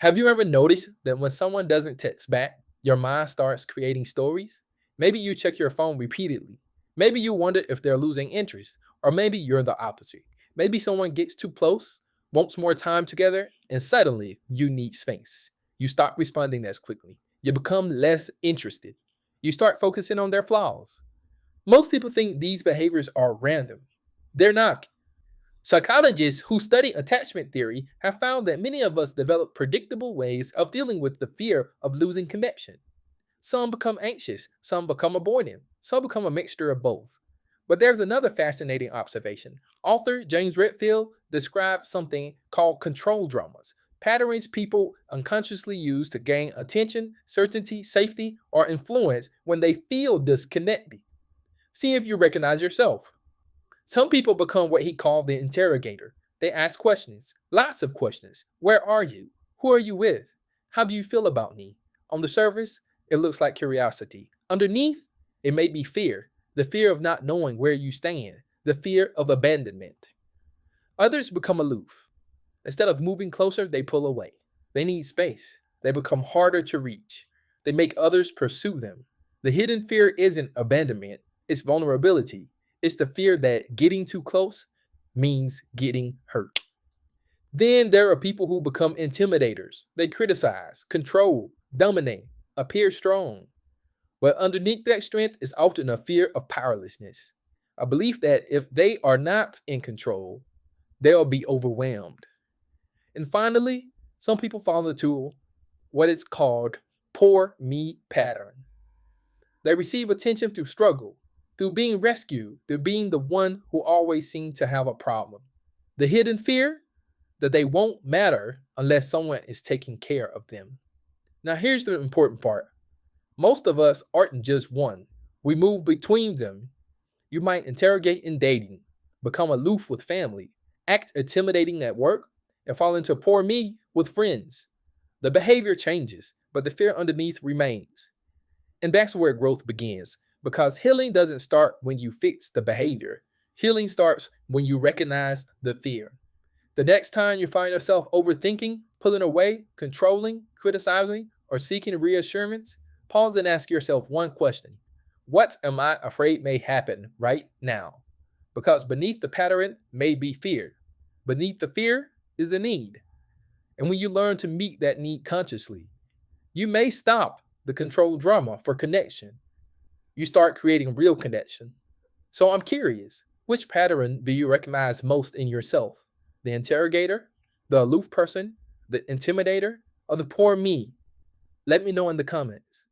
Have you ever noticed that when someone doesn't text back, your mind starts creating stories? Maybe you check your phone repeatedly. Maybe you wonder if they're losing interest, or maybe you're the opposite. Maybe someone gets too close, wants more time together, and suddenly you need space. You stop responding as quickly. You become less interested. You start focusing on their flaws. Most people think these behaviors are random. They're not. Psychologists who study attachment theory have found that many of us develop predictable ways of dealing with the fear of losing connection. Some become anxious, some become avoidant, some become a mixture of both. But there's another fascinating observation. Author James Redfield describes something called control dramas, patterns people unconsciously use to gain attention, certainty, safety, or influence when they feel disconnected. See if you recognize yourself. Some people become what he called the interrogator. They ask questions, lots of questions. Where are you? Who are you with? How do you feel about me? On the surface, it looks like curiosity. Underneath, it may be fear, the fear of not knowing where you stand, the fear of abandonment. Others become aloof. Instead of moving closer, they pull away. They need space. They become harder to reach. They make others pursue them. The hidden fear isn't abandonment, it's vulnerability. It's the fear that getting too close means getting hurt. Then there are people who become intimidators. They criticize, control, dominate, appear strong. But underneath that strength is often a fear of powerlessness, a belief that if they are not in control, they'll be overwhelmed. And finally, some people fall into what is called poor me pattern. They receive attention through struggle, through being rescued, through being the one who always seems to have a problem. The hidden fear that they won't matter unless someone is taking care of them. Now, here's the important part. Most of us aren't just one. We move between them. You might interrogate in dating, become aloof with family, act intimidating at work, and fall into poor me with friends. The behavior changes, but the fear underneath remains. And that's where growth begins because healing doesn't start when you fix the behavior. Healing starts when you recognize the fear. The next time you find yourself overthinking, pulling away, controlling, criticizing, or seeking reassurance, pause and ask yourself one question. What am I afraid may happen right now? Because beneath the pattern may be fear. Beneath the fear is the need. And when you learn to meet that need consciously, you may stop the control drama for connection. You start creating real connection. So I'm curious, which pattern do you recognize most in yourself? The interrogator, the aloof person, the intimidator, or the poor me? Let me know in the comments.